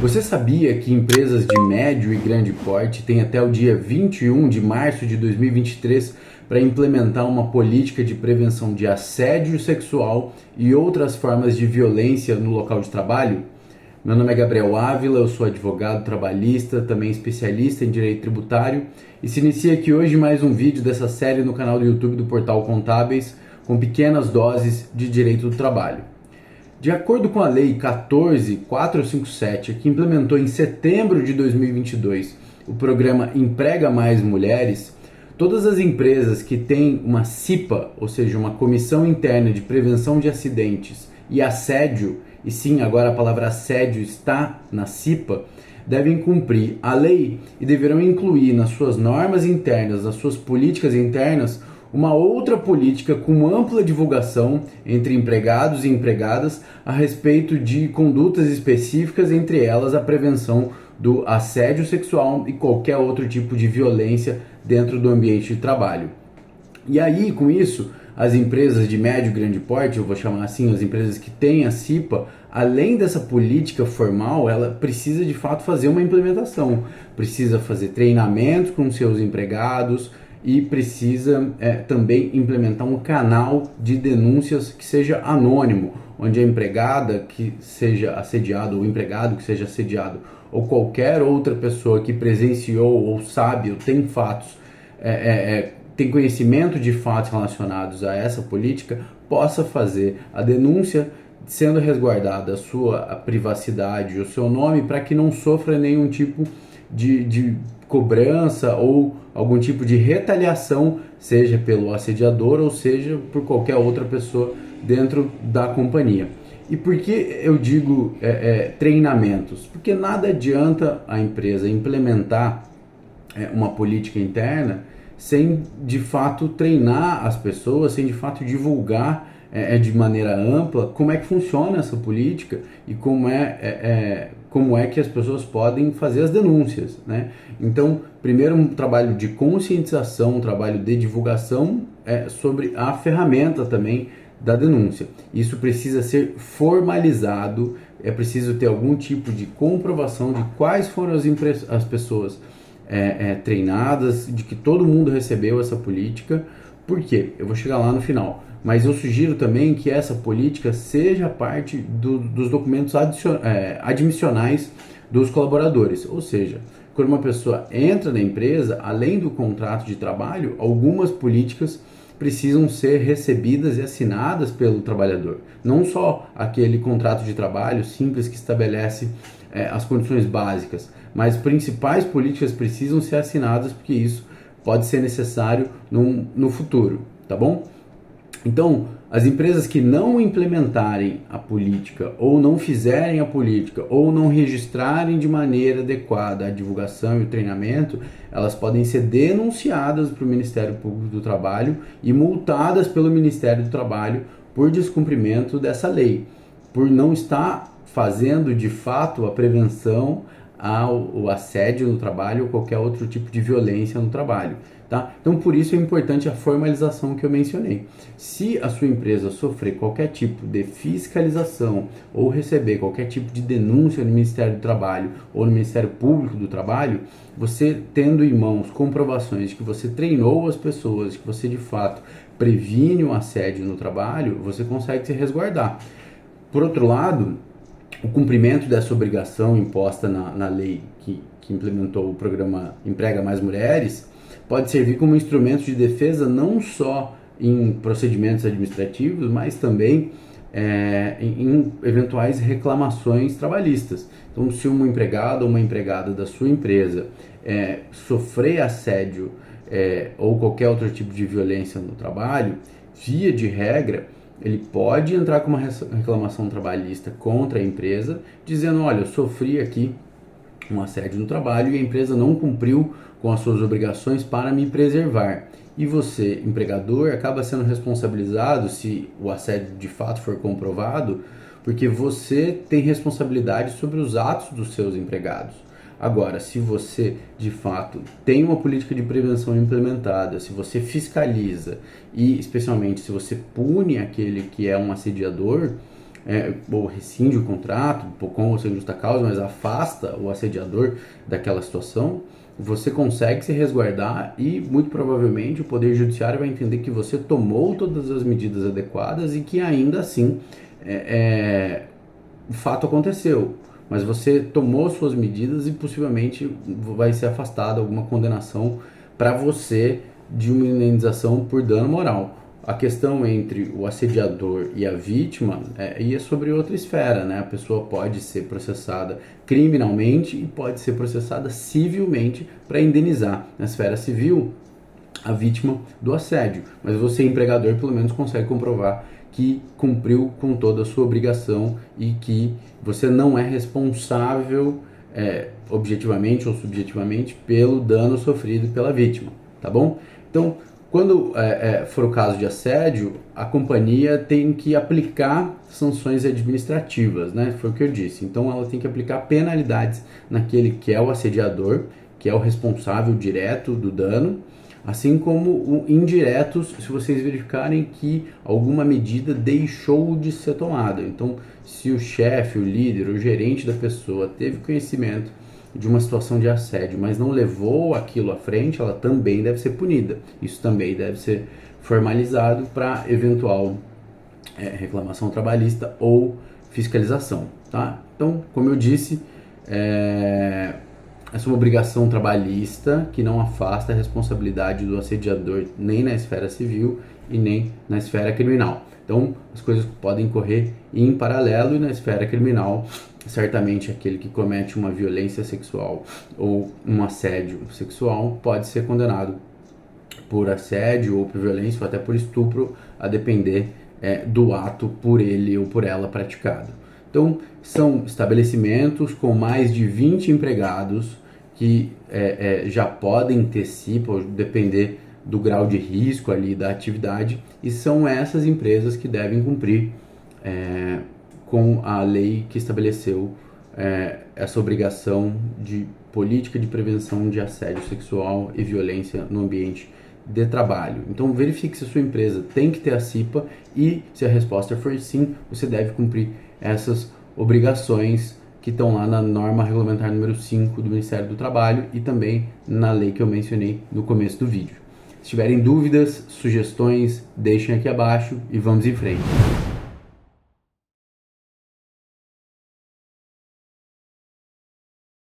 Você sabia que empresas de médio e grande porte têm até o dia 21 de março de 2023 para implementar uma política de prevenção de assédio sexual e outras formas de violência no local de trabalho? Meu nome é Gabriel Ávila, eu sou advogado trabalhista, também especialista em direito tributário, e se inicia aqui hoje mais um vídeo dessa série no canal do YouTube do Portal Contábeis, com pequenas doses de direito do trabalho. De acordo com a Lei 14.457, que implementou em setembro de 2022 o programa Emprega Mais Mulheres, todas as empresas que têm uma CIPA, ou seja, uma Comissão Interna de Prevenção de Acidentes e Assédio, e sim, agora a palavra assédio está na CIPA, devem cumprir a lei e deverão incluir nas suas normas internas, nas suas políticas internas, uma outra política com ampla divulgação entre empregados e empregadas a respeito de condutas específicas, entre elas a prevenção do assédio sexual e qualquer outro tipo de violência dentro do ambiente de trabalho. E aí, com isso, as empresas de médio e grande porte, eu vou chamar assim, as empresas que têm a CIPA, além dessa política formal, ela precisa de fato fazer uma implementação, precisa fazer treinamentos com seus empregados, e precisa também implementar um canal de denúncias que seja anônimo, onde a empregada que seja assediada, ou o empregado que seja assediado, ou qualquer outra pessoa que presenciou ou sabe ou tem fatos, tem conhecimento de fatos relacionados a essa política, possa fazer a denúncia, sendo resguardada a sua privacidade, o seu nome, para que não sofra nenhum tipo de cobrança ou algum tipo de retaliação, seja pelo assediador ou seja por qualquer outra pessoa dentro da companhia. E por que eu digo treinamentos? Porque nada adianta a empresa implementar uma política interna sem de fato treinar as pessoas, sem de fato divulgar de maneira ampla como é que funciona essa política e como é que as pessoas podem fazer as denúncias, né? Então, primeiro um trabalho de conscientização, um trabalho de divulgação sobre a ferramenta também da denúncia. Isso precisa ser formalizado, é preciso ter algum tipo de comprovação de quais foram as pessoas treinadas, de que todo mundo recebeu essa política. Por quê? Eu vou chegar lá no final. Mas eu sugiro também que essa política seja parte dos documentos admissionais dos colaboradores. Ou seja, quando uma pessoa entra na empresa, além do contrato de trabalho, algumas políticas precisam ser recebidas e assinadas pelo trabalhador. Não só aquele contrato de trabalho simples que estabelece as condições básicas, mas principais políticas precisam ser assinadas, porque isso pode ser necessário no futuro, tá bom? Então, as empresas que não implementarem a política, ou não fizerem a política, ou não registrarem de maneira adequada a divulgação e o treinamento, elas podem ser denunciadas para o Ministério Público do Trabalho e multadas pelo Ministério do Trabalho por descumprimento dessa lei, por não estar fazendo de fato a prevenção ao assédio no trabalho ou qualquer outro tipo de violência no trabalho. Tá? Então, por isso é importante a formalização que eu mencionei. Se a sua empresa sofrer qualquer tipo de fiscalização ou receber qualquer tipo de denúncia no Ministério do Trabalho ou no Ministério Público do Trabalho, você tendo em mãos comprovações de que você treinou as pessoas, de que você de fato previne o assédio no trabalho, você consegue se resguardar. Por outro lado, o cumprimento dessa obrigação imposta na lei que implementou o programa Emprega Mais Mulheres pode servir como instrumento de defesa não só em procedimentos administrativos, mas também em eventuais reclamações trabalhistas. Então, se um empregado ou uma empregada da sua empresa sofrer assédio ou qualquer outro tipo de violência no trabalho, via de regra, ele pode entrar com uma reclamação trabalhista contra a empresa, dizendo: olha, eu sofri aqui um assédio no trabalho e a empresa não cumpriu com as suas obrigações para me preservar. E você, empregador, acaba sendo responsabilizado, se o assédio de fato for comprovado, porque você tem responsabilidade sobre os atos dos seus empregados. Agora, se você de fato tem uma política de prevenção implementada, se você fiscaliza e especialmente se você pune aquele que é um assediador, ou rescinde o contrato com ou sem justa causa, mas afasta o assediador daquela situação, você consegue se resguardar e muito provavelmente o Poder Judiciário vai entender que você tomou todas as medidas adequadas e que ainda assim o fato aconteceu. Mas você tomou suas medidas e possivelmente vai ser afastado alguma condenação para você de uma indenização por dano moral. A questão entre o assediador e a vítima é sobre outra esfera, né? A pessoa pode ser processada criminalmente e pode ser processada civilmente para indenizar. Na esfera civil, a vítima do assédio, mas você, empregador, pelo menos consegue comprovar que cumpriu com toda a sua obrigação e que você não é responsável objetivamente ou subjetivamente pelo dano sofrido pela vítima, tá bom? Então, quando for o caso de assédio, a companhia tem que aplicar sanções administrativas, né? Foi o que eu disse. Então, ela tem que aplicar penalidades naquele que é o assediador, que é o responsável direto do dano, assim como indiretos, se vocês verificarem que alguma medida deixou de ser tomada. Então, se o chefe, o líder, o gerente da pessoa teve conhecimento de uma situação de assédio, mas não levou aquilo à frente, ela também deve ser punida. Isso também deve ser formalizado para eventual reclamação trabalhista ou fiscalização, tá? Então, como eu disse, essa é uma obrigação trabalhista que não afasta a responsabilidade do assediador nem na esfera civil e nem na esfera criminal. Então, as coisas podem correr em paralelo e na esfera criminal, certamente aquele que comete uma violência sexual ou um assédio sexual pode ser condenado por assédio ou por violência ou até por estupro, a depender do ato por ele ou por ela praticado. Então, são estabelecimentos com mais de 20 empregados que já podem ter CIPA, depender do grau de risco ali da atividade, e são essas empresas que devem cumprir com a lei que estabeleceu essa obrigação de política de prevenção de assédio sexual e violência no ambiente de trabalho. Então verifique se a sua empresa tem que ter a CIPA e se a resposta for sim, você deve cumprir essas obrigações que estão lá na norma regulamentar número 5 do Ministério do Trabalho e também na lei que eu mencionei no começo do vídeo. Se tiverem dúvidas, sugestões, deixem aqui abaixo e vamos em frente.